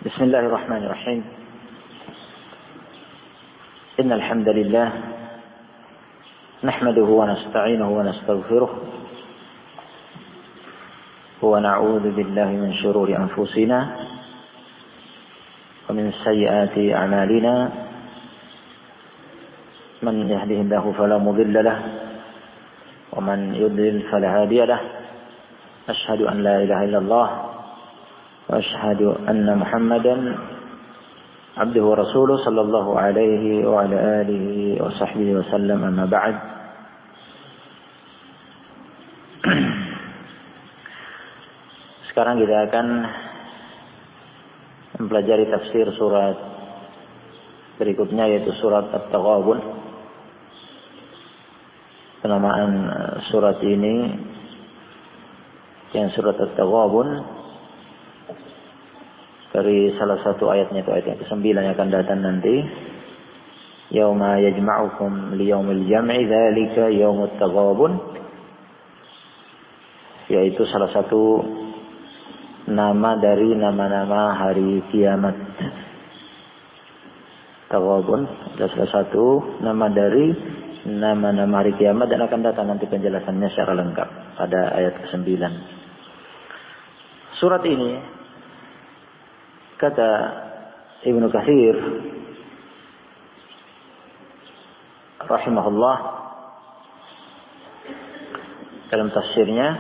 بسم الله الرحمن الرحيم إن الحمد لله نحمده ونستعينه ونستغفره ونعوذ بالله من شرور أنفسنا ومن سيئات أعمالنا من يهده الله فلا مضل له ومن يضلل فلا هادي له أشهد أن لا إله إلا الله وأشهد أن محمدا عبده ورسوله صلى الله عليه وعلى آله وصحبه وسلم أما بعد. Sekarang kita akan mempelajari tafsir surat berikutnya, yaitu surat At-Taghabun. Penamaan surat ini yang surat At-Taghabun dari salah satu ayatnya, itu ayat yang ke-9 yang akan datang nanti. Yauma yajma'ukum liyaumil jam'i dzalika yaumut taghabun, yaitu salah satu nama dari nama-nama hari kiamat. Taghabun adalah salah satu nama dari nama-nama hari kiamat dan akan datang nanti penjelasannya secara lengkap pada ayat ke-9. Surat ini, kata Ibnu Katsir rahimahullah dalam tafsirnya,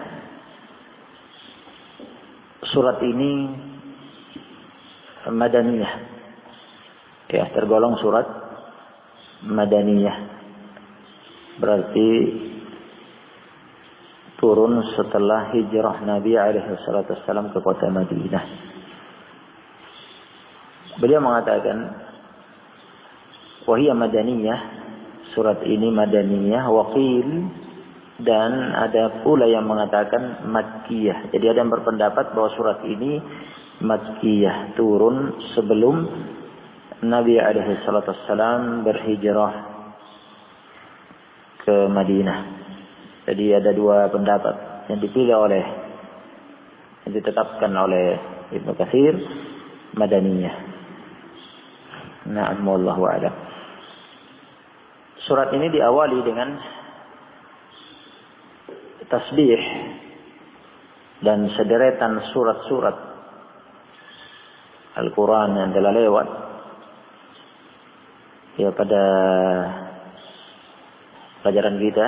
surat ini madaniyah, ya, tergolong surat madaniyah, berarti turun setelah hijrah Nabi alaihi salatu wassalam ke kota Madinah. Beliau mengatakan wahiyya madaniyah, surat ini madaniyah, waqil, dan ada pula yang mengatakan makkiyah. Jadi ada yang berpendapat bahwa surat ini makkiyah, turun sebelum Nabi alaihi salatu wassalam berhijrah ke Madinah. Jadi ada dua pendapat yang dipilih yang ditetapkan oleh Ibnu Katsir, madaniyah. Na'am, wallahu a'lam. Surat ini diawali dengan tasbih dan sederetan surat-surat Al-Quran yang telah lewat, ya, pada pelajaran kita.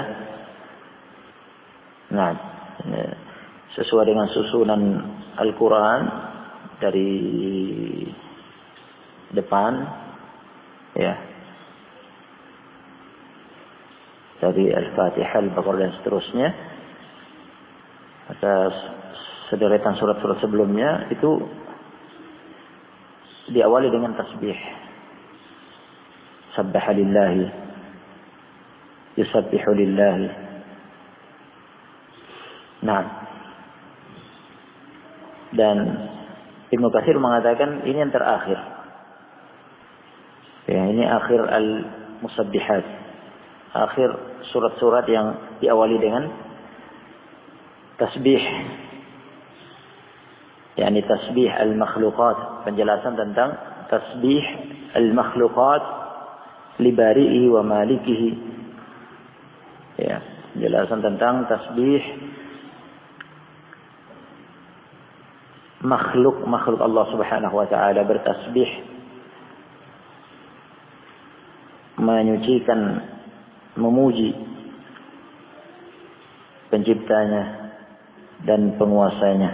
Nah, sesuai dengan susunan Al-Quran dari depan, ya, dari Al-Fatihah, Al-Baqarah dan seterusnya. Atas sederetan surat-surat sebelumnya itu diawali dengan tasbih. Sabbaha lillahi, yusabbihu lillahi. Nah, dan Ibnu Katsir mengatakan ini yang terakhir. Ya, ini akhir al-musabbihat, akhir surat-surat yang diawali dengan tasbih, yakni tasbih al-makhluqat, penjelasan tentang tasbih al-makhluqat li bari'ihi wa malikihi. Ya, penjelasan tentang tasbih makhluk Allah Subhanahu wa taala, bertasbih, menyucikan, memuji penciptanya dan penguasanya.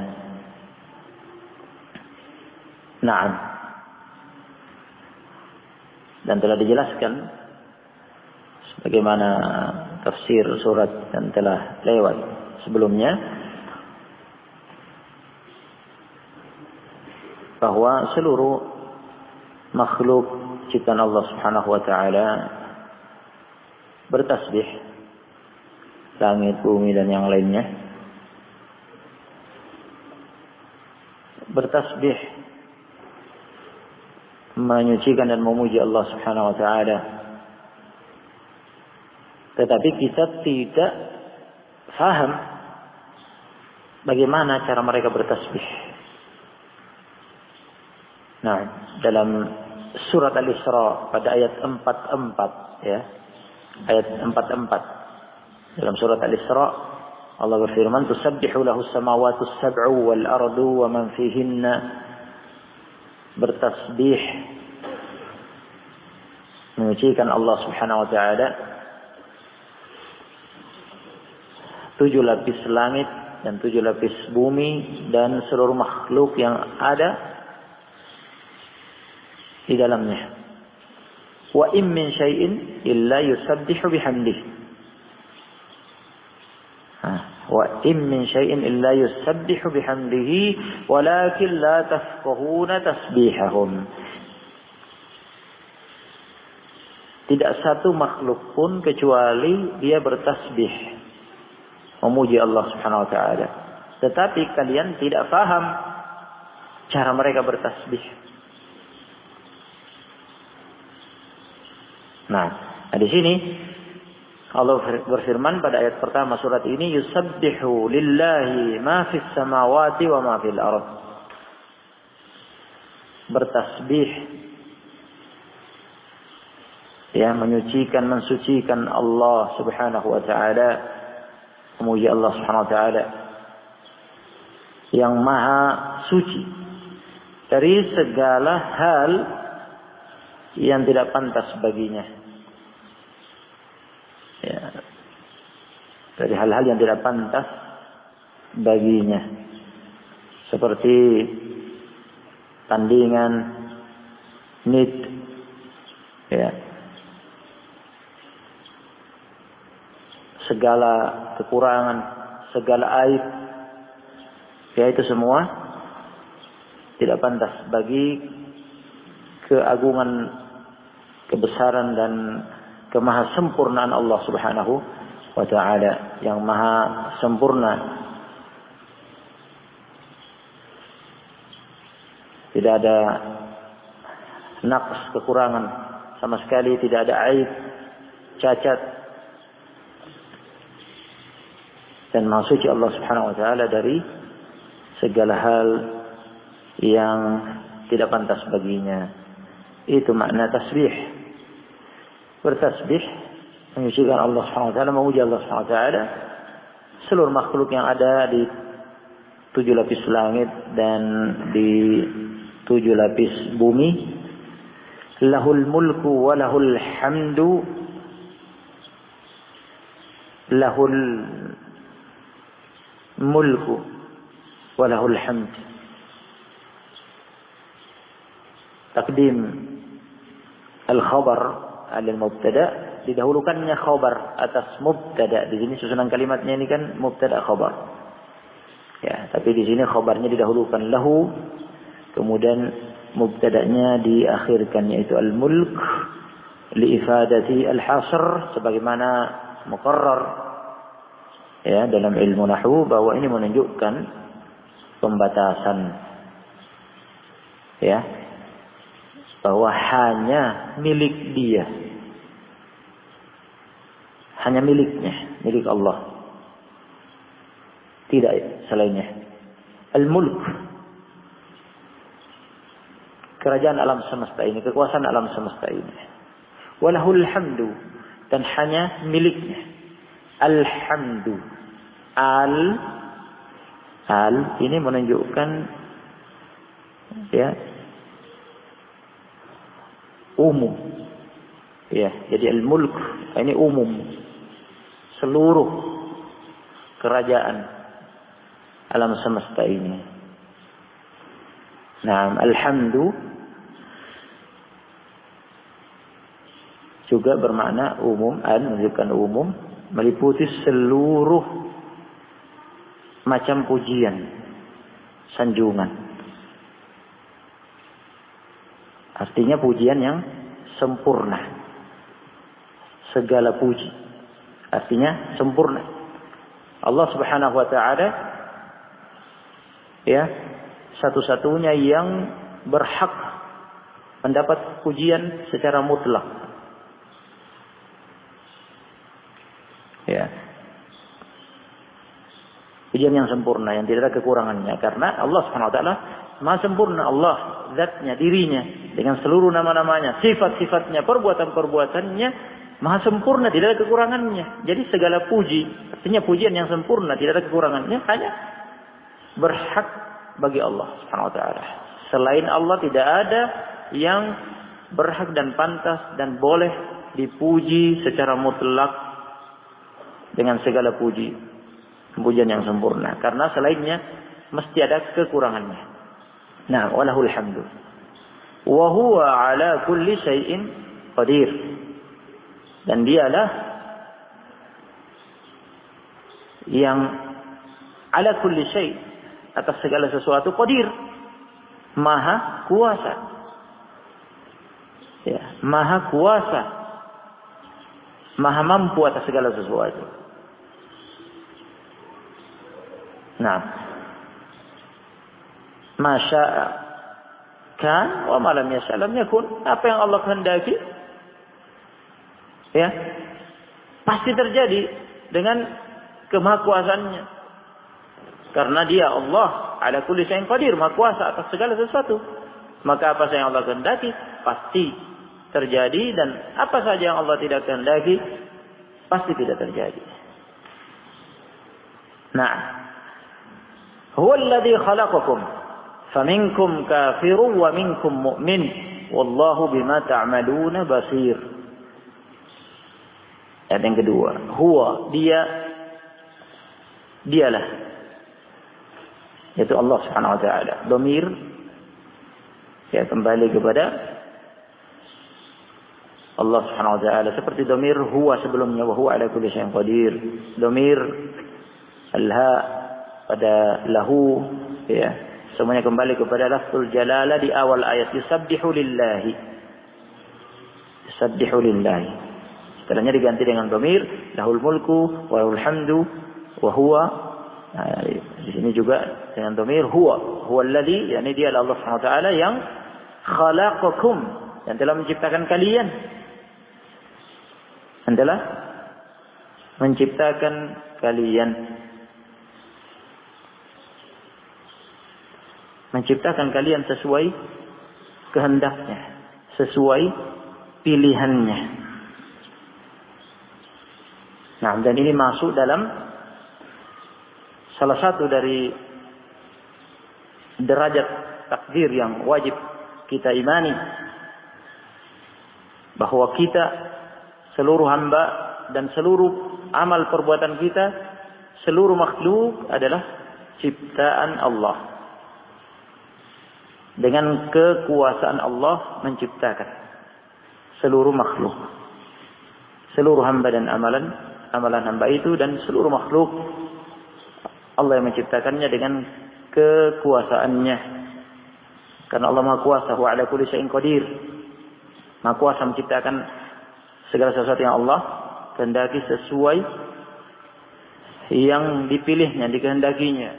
Naam. Dan telah dijelaskan sebagaimana tafsir surat yang telah lewat sebelumnya, bahwa seluruh makhluk ciptaan Allah Subhanahu wa taala bertasbih, langit, bumi dan yang lainnya bertasbih, menyucikan dan memuji Allah Subhanahu wa taala. Tetapi kita tidak faham bagaimana cara mereka bertasbih. Nah, dalam surat Al-Isra pada ayat 44 ya. Ayat 44. Dalam surat Al-Isra Allah berfirman, "Tusabbihu lahu as-samawati as-sab'u wal ardu wa man fihinna." Bertasbih menyucikan Allah Subhanahu wa taala 7 lapis langit dan 7 lapis bumi dan seluruh makhluk yang ada di dalamnya. Wa in min syai'in illa yusabbihu bihamdihi. Wa in min syai'in illa yusabbihu bihamdihi walakin la tafqahuna tasbihahum. Tidak satu makhluk pun kecuali dia bertasbih memuji Allah Subhanahu wa taala. Tetapi kalian tidak faham cara mereka bertasbih. Nah, di sini Allah berfirman pada ayat pertama surat ini, yusabbihu lillahi ma fis samawati wa ma fil ardh. Bertasbih, ya, menyucikan, mensucikan Allah Subhanahu wa taala, memuji Allah Subhanahu wa taala yang maha suci dari segala hal yang tidak pantas baginya. Ya, dari hal-hal yang tidak pantas baginya, seperti tandingan, nid, ya, segala kekurangan, segala aib, ya, itu semua tidak pantas bagi keagungan, kebesaran dan kemahasempurnaan Allah Subhanahu wa taala yang maha sempurna. Tidak ada naqs, kekurangan sama sekali, tidak ada aib, cacat. Dan maha suci Allah Subhanahu wa taala dari segala hal yang tidak pantas baginya. Itu makna tasbih. Bertasbih menyucikan Allah Subhanahu wa taala, memuji Allah Subhanahu wa taala seluruh makhluk yang ada di 7 lapis langit dan di 7 lapis bumi. Lahul mulku wa lahul hamdu. Lahul mulku wa lahul hamd. Takdim al-khabar al-mubtada, didahulukannya khabar atas mubtada. Di sini susunan kalimatnya ini kan mubtada khabar. Ya, tapi di sini khabarnya didahulukan lahu, kemudian mubtadanya diakhirkan yaitu al-mulk li ifadati al-hasr, sebagaimana muqarrar ya dalam ilmu nahwu bahwa ini menunjukkan pembatasan. Ya, bahwa hanya milik dia, hanya miliknya, milik Allah, tidak selainnya. Al-mulk, kerajaan alam semesta ini, kekuasaan alam semesta ini. Walahul hamdu, dan hanya miliknya. Alhamdu, al ini menunjukkan ya umum, ya, jadi al-mulk ini umum, seluruh kerajaan alam semesta ini. Nah, alhamdu juga bermakna umum, menunjukkan umum, meliputi seluruh macam pujian, sanjungan. Artinya pujian yang sempurna. Segala puji artinya sempurna. Allah Subhanahu wa taala ya satu-satunya yang berhak mendapat pujian secara mutlak. Ya. Pujian yang sempurna yang tidak ada kekurangannya, karena Allah Subhanahu wa taala Maha sempurna. Allah zatnya, dirinya, dengan seluruh nama-namanya, sifat-sifatnya, perbuatan-perbuatannya, maha sempurna, tidak ada kekurangannya. Jadi segala puji, artinya pujian yang sempurna, tidak ada kekurangannya, hanya berhak bagi Allah Subhanahu wa taala. Selain Allah tidak ada yang berhak dan pantas dan boleh dipuji secara mutlak dengan segala pujian yang sempurna. Karena selainnya mesti ada kekurangannya. Nah, walahul hamdu. Wa huwa ala kulli syai'in qadir. Dan dialah yang ala kulli syai', atas segala sesuatu, qadir, maha kuasa. Ya, maha kuasa, maha mampu atas segala sesuatu. Nah, masya'a kan wa ma lam yasha' lam yakun. Apa yang Allah kehendaki, ya, pasti terjadi dengan kemahakuasaannya. Karena dia Allah ala kulli syai'in qadir, maha kuasa atas segala sesuatu. Maka apa saja yang Allah kehendaki pasti terjadi, dan apa saja yang Allah tidak kehendaki pasti tidak terjadi. Nah, huwa alladhi khalaqakum faminkum kafirun wa minkum mu'min wallahu bima ta'maluna basir. Ayat yang kedua, huwa, dialah, yaitu Allah Subhanahu wa taala. Dhamir ya kembali kepada Allah Subhanahu wa taala, seperti dhamir huwa sebelumnya, wa huwa ala kulli syai'in qadir. Dhamir al-ha pada lahu, ya, semuanya kembali kepada lafzul jalalah di awal ayat, yusabbihu lillahi. Yusabbihu lillahi. Setelahnya diganti dengan dhamir lahul mulku wa lahul hamdu wa huwa. Nah, di sini juga dengan dhamir huwa, huwa alladhi, yakni dia Allah Subhanahu wa taala yang khalaqakum, yang telah menciptakan kalian. Yang telah menciptakan kalian. Menciptakan kalian sesuai kehendaknya, sesuai pilihannya. Nah, dan ini masuk dalam salah satu dari derajat takdir yang wajib kita imani, bahwa kita, seluruh hamba dan seluruh amal perbuatan kita, seluruh makhluk adalah ciptaan Allah. Dengan kekuasaan Allah menciptakan seluruh makhluk, seluruh hamba dan amalan hamba itu, dan seluruh makhluk Allah yang menciptakannya dengan kekuasaannya. Karena Allah Maha Kuasa, wa ala kulli syai'in qadir. Maha Kuasa menciptakan segala sesuatu yang Allah kehendaki sesuai yang dipilihnya, dikehendakinya.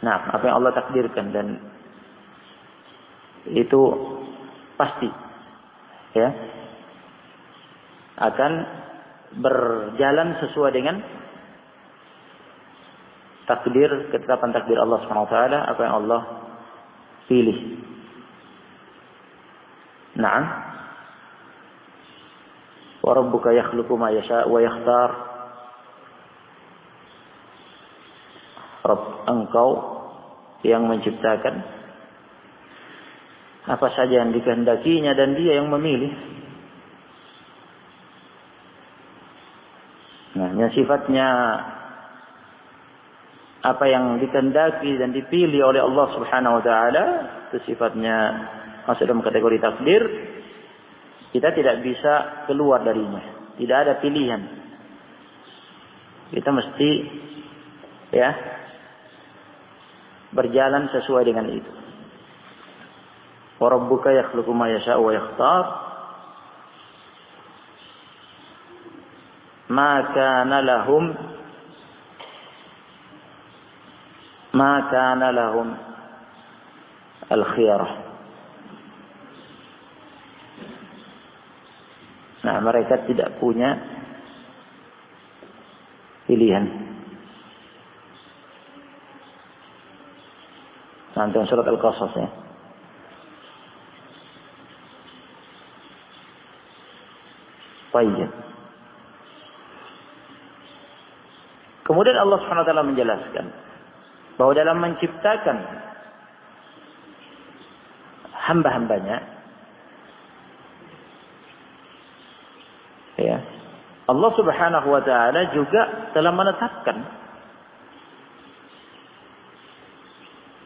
Nah, apa yang Allah takdirkan, dan itu pasti, ya, akan berjalan sesuai dengan takdir, ketetapan takdir Allah Subhanahu wa taala, apa yang Allah pilih. Naam. Wa rabbuka yakhluqu ma yasha' wa yakhtar. Rabb, engkau yang menciptakan apa saja yang dikehendakinya, dan dia yang memilih. Nah, yang sifatnya apa yang dikehendaki dan dipilih oleh Allah Subhanahu wa taala, itu sifatnya masuk dalam kategori takdir. Kita tidak bisa keluar darinya. Tidak ada pilihan. Kita mesti, ya, berjalan sesuai dengan itu. Wa rabbuka yakhluqu ma yasha'u wa yakhtar. Ma kana lahum al-khiyarah. Nah, mereka tidak punya pilihan. Nanti surat Al-Qasas, ya. Baik. Kemudian Allah Subhanahu wa taala menjelaskan bahwa dalam menciptakan hamba-hambanya, ya, Allah Subhanahu wa taala juga telah menetapkan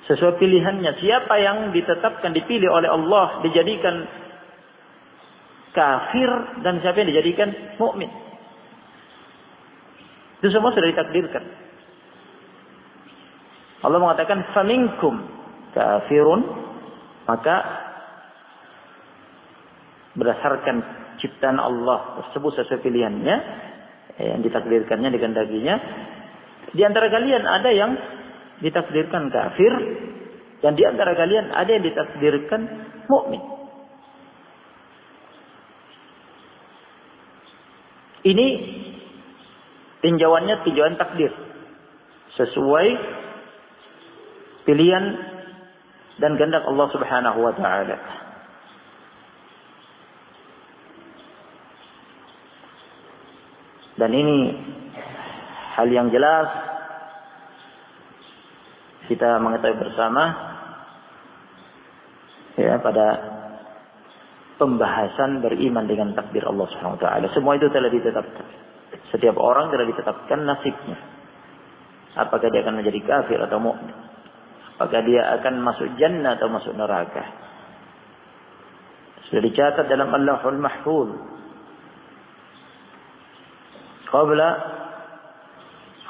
sesuai pilihannya. Siapa yang ditetapkan, dipilih oleh Allah, dijadikan kafir, dan siapa yang dijadikan mukmin. Itu semua sudah ditakdirkan. Allah mengatakan faminkum kafirun, maka berdasarkan ciptaan Allah tersebut sesuai pilihannya, yang ditakdirkannya, dikehendakinya, di antara kalian ada yang ditakdirkan kafir, dan di antara kalian ada yang ditakdirkan mukmin. Ini tinjauannya tinjauan takdir sesuai pilihan dan kehendak Allah Subhanahu wa taala. Dan ini hal yang jelas kita mengetahui bersama, ya, pada pembahasan beriman dengan takdir Allah Subhanahu wa taala. Semua itu telah ditetapkan. Setiap orang telah ditetapkan nasibnya. Apakah dia akan menjadi kafir atau mukmin? Apakah dia akan masuk jannah atau masuk neraka? Sudah dicatat dalam Allahul Mahfuz. Qabla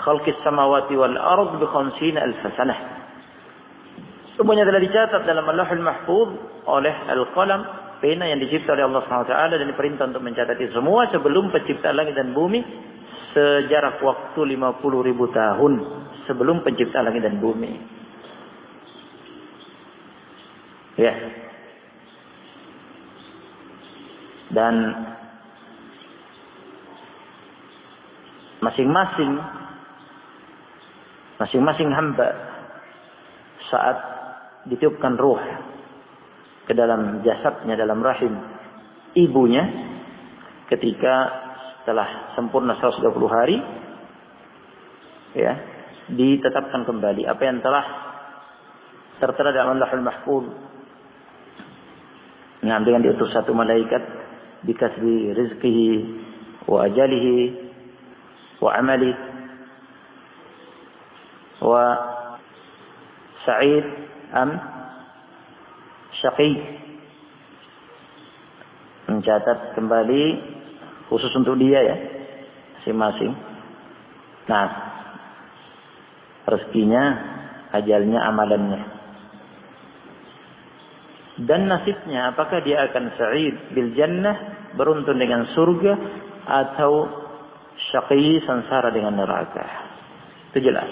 khalqis samawati wal ard bi 50,000 sanah. Semuanya telah dicatat dalam Allahul Mahfuz oleh Al-Qalam, pena yang dicipta oleh Allah Subhanahu wa taala, dan diperintah untuk mencatat itu semua sebelum penciptaan langit dan bumi, sejarak waktu 50.000 tahun sebelum penciptaan langit dan bumi. Ya. Dan masing-masing hamba saat ditiupkan ruh ke dalam jasadnya, dalam rahim ibunya, ketika setelah sempurna 120 hari, ya, ditetapkan kembali apa yang telah tertera dalam Allahul Mahfuz. Nah, dengan diutus satu malaikat bikasbi rizqihi wa ajalihi wa amali wa sa'id am syaqi, mencatat kembali khusus untuk dia, ya, masing-masing. Nah, rezekinya, ajalnya, amalannya, dan nasibnya, apakah dia akan sa'id bil jannah, beruntung dengan surga, atau syaqi, sengsara dengan neraka. Itu jelas.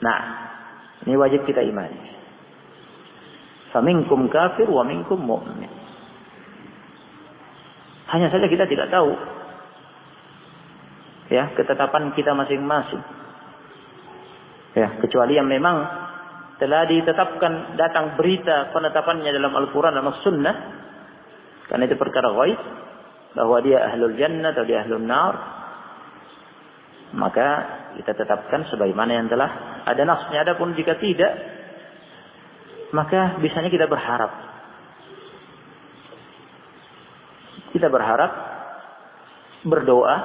Nah, ini wajib kita imani. Faminkum kafir wa minkum mu'min. Hanya saja kita tidak tahu, ya, ketetapan kita masing-masing. Ya, kecuali yang memang telah ditetapkan, datang berita penetapannya dalam Al-Quran dan As-Sunnah, karena itu perkara ghaib, bahwa dia ahlul jannah atau dia ahlul nar, maka kita tetapkan sebagaimana yang telah ada nasnya. Adapun jika tidak, maka bisanya kita berharap. Kita berharap, berdoa,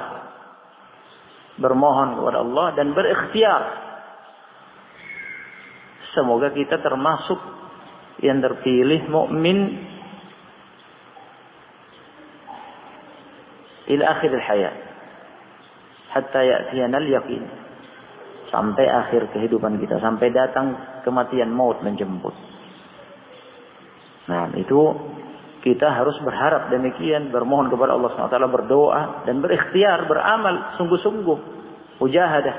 bermohon kepada Allah, dan berikhtiar. Semoga kita termasuk yang terpilih mukmin ila akhir hayat, hatta ya'tiyana al-yaqin, sampai akhir kehidupan kita, sampai datang kematian, maut menjemput. Nah, itu kita harus berharap demikian, bermohon kepada Allah SWT, berdoa dan berikhtiar, beramal sungguh-sungguh, mujahadah,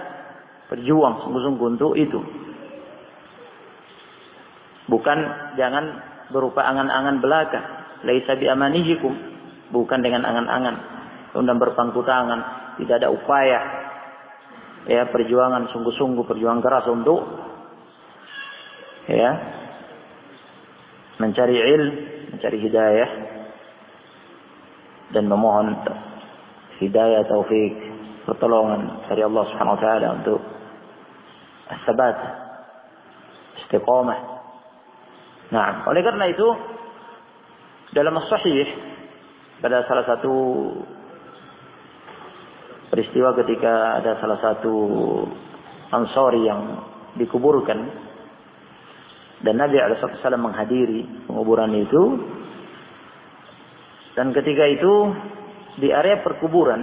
berjuang sungguh-sungguh untuk itu. Bukan, jangan berupa angan-angan belaka, laisa bi amanihikum, bukan dengan angan-angan, kemudian berpangku tangan, tidak ada upaya, ya, perjuangan sungguh-sungguh, perjuangan keras untuk, ya, mencari ilmu, mencari hidayah, dan memohon hidayah, taufik, pertolongan dari Allah Subhanahu wa taala untuk as-sabat, istiqamah. Nah, oleh karena itu dalam as-sahih pada salah satu peristiwa ketika ada salah satu Ansari yang dikuburkan dan Nabi SAW menghadiri penguburan itu, dan ketika itu di area perkuburan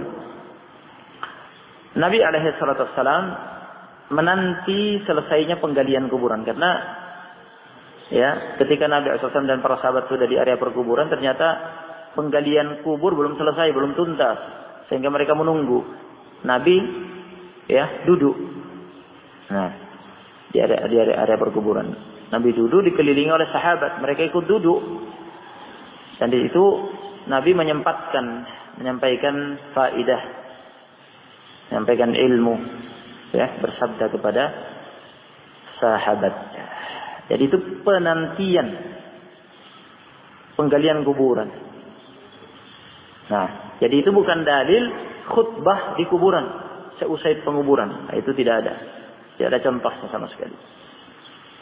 Nabi SAW menanti selesainya penggalian kuburan, karena ya ketika Nabi SAW dan para sahabat sudah di area perkuburan ternyata penggalian kubur belum selesai, belum tuntas, sehingga mereka menunggu Nabi ya duduk. Nah, di area perkuburan Nabi duduk dikelilingi oleh sahabat, mereka ikut duduk, dan di itu Nabi menyampaikan faidah, menyampaikan ilmu, ya, bersabda kepada sahabat. Jadi itu penantian penggalian kuburan. Nah, jadi itu bukan dalil khutbah di kuburan seusai penguburan. Nah, itu tidak ada. Tidak ada contohnya sama sekali.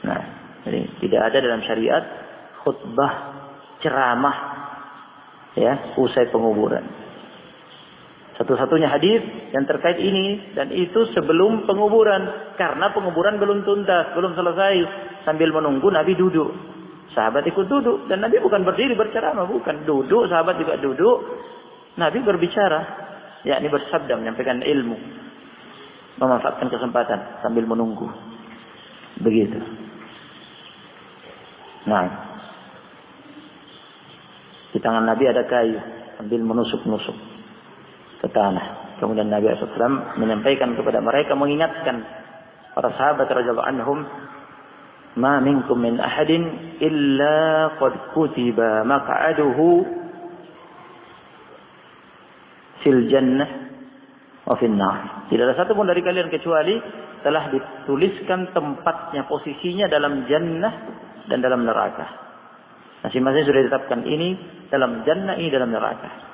Nah, jadi tidak ada dalam syariat khutbah ceramah ya usai penguburan. Satu-satunya hadis yang terkait ini dan itu sebelum penguburan, karena penguburan belum tuntas, belum selesai. Sambil menunggu Nabi duduk. Sahabat ikut duduk dan Nabi bukan berdiri berceramah, bukan, duduk, sahabat juga duduk. Nabi berbicara, yakni bersabda, menyampaikan ilmu, memanfaatkan kesempatan sambil menunggu. Begitu. Nah, di tangan Nabi ada kayu, sambil menusuk-nusuk ke tanah. Kemudian Nabi SAW menyampaikan kepada mereka, mengingatkan para sahabat radhiyallahu anhum, "Ma minkum min ahadin illa qad kutiba maq'aduhu fil jannah wa fil nar." Tidak ada satu pun dari kalian kecuali telah dituliskan tempatnya, posisinya dalam jannah dan dalam neraka. Masing-masing sudah ditetapkan, ini dalam jannah, ini dalam neraka.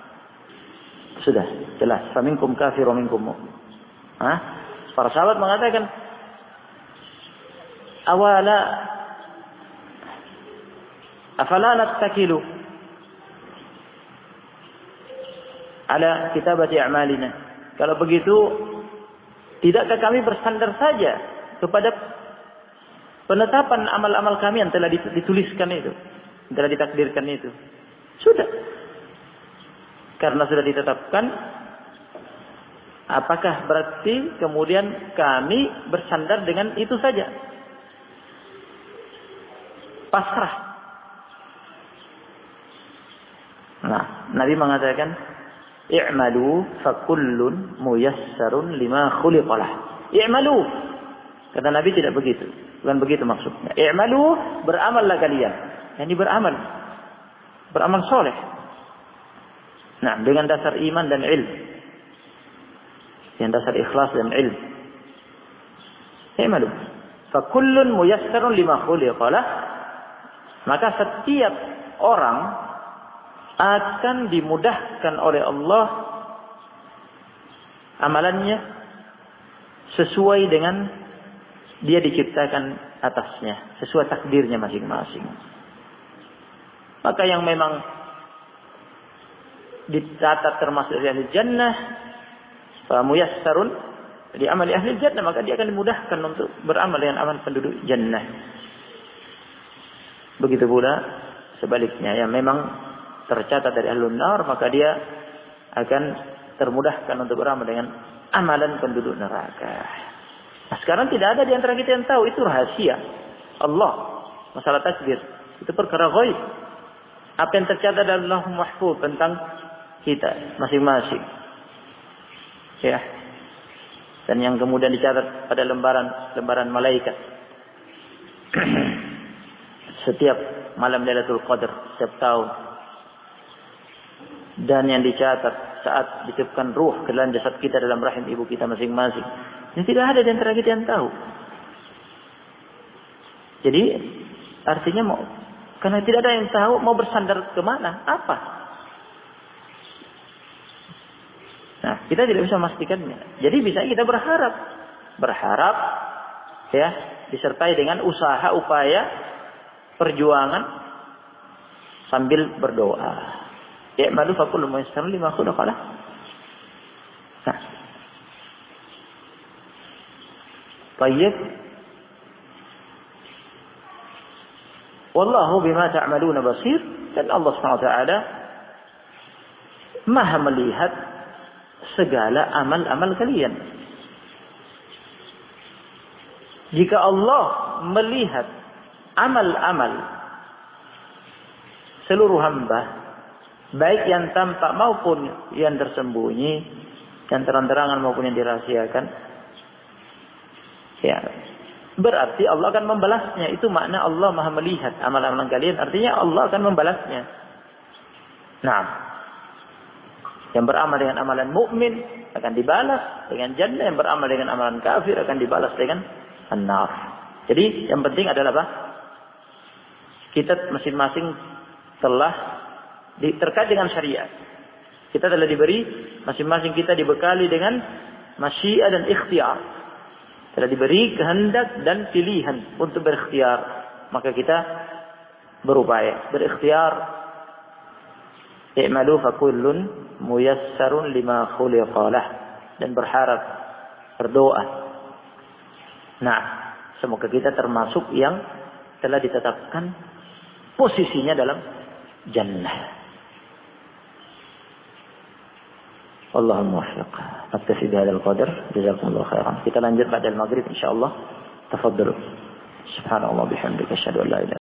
Sudah jelas. Faminkum kafir wa minkum mu'min. Para sahabat mengatakan, afala nattakilu ala kitabati a'malina. Kalau begitu, tidakkah kami bersandar saja kepada penetapan amal-amal kami yang telah dituliskan itu, yang telah ditakdirkan itu? Sudah. Karena sudah ditetapkan, apakah berarti kemudian kami bersandar dengan itu saja? Pasrah. Nah, Nabi mengatakan, "I'malu fakullun muyassarun lima khuliqalah." I'malu. Kata Nabi tidak begitu. Bukan begitu maksudnya. I'malu, beramallah kalian. Yang beramal. Beramal soleh. Nah, dengan dasar iman dan ilmu. Dengan dasar ikhlas dan ilmu. I'malu. Fakullun muyassarun lima khuliqalah. Maka setiap orang akan dimudahkan oleh Allah amalannya sesuai dengan dia diciptakan atasnya, sesuai takdirnya masing-masing. Maka yang memang dicatat termasuk ahli jannah, fa muyassarun di amali ahli jannah, maka dia akan dimudahkan untuk beramal dengan amal penduduk jannah. Begitu pula sebaliknya, yang memang tercatat dari ahlun nar, maka dia akan termudahkan untuk beramal dengan amalan penduduk neraka. Nah, sekarang tidak ada di antara kita yang tahu, itu rahasia Allah. Masalah takdir itu perkara ghaib. Apa yang tercatat dalam Lauhul Mahfuz tentang kita masing-masing, ya, dan yang kemudian dicatat pada lembaran malaikat setiap malam Lailatul Qadar setiap tahun, dan yang dicatat saat ditiupkan ruh ke dalam jasad kita dalam rahim ibu kita masing-masing. Ini tidak ada di antara kita yang tahu. Jadi artinya karena tidak ada yang tahu, mau bersandar kemana? Apa? Kita tidak bisa memastikannya. Jadi bisa kita berharap ya, disertai dengan usaha, upaya, perjuangan sambil berdoa. Ya'malu fa kullu muyassarun lima khuliqa lah. Nah. Baik. Wallahu bima ta'maluna basir. Dan Allah SWT Maha melihat segala amal-amal kalian. Jika Allah melihat amal-amal seluruh hamba, baik yang tampak maupun yang tersembunyi, yang terang-terangan maupun yang dirahasiakan, ya, berarti Allah akan membalasnya. Itu makna Allah Maha melihat amal-amal kalian. Artinya Allah akan membalasnya. Nah, yang beramal dengan amalan mukmin akan dibalas dengan jannah, yang beramal dengan amalan kafir akan dibalas dengan an-nar. Jadi yang penting adalah apa? Kita masing-masing telah terkait dengan syariat. Kita telah diberi, masing-masing kita dibekali dengan masyiah dan ikhtiar. Telah diberi kehendak dan pilihan untuk berikhtiar. Maka kita berupaya, berikhtiar. I'malu fa kullun muyassarun lima khuliqa lah. Dan berharap, berdoa. Nah, semoga kita termasuk yang telah ditetapkan posisinya dalam jannah. Allahumma waffiq. Naktafi bihadzal qadar. Jazakumullahu khairan. Kita lanjut pada maghrib insyaallah. Tafadhalu. Subhanallah bihamdika asyhadu an la ilaha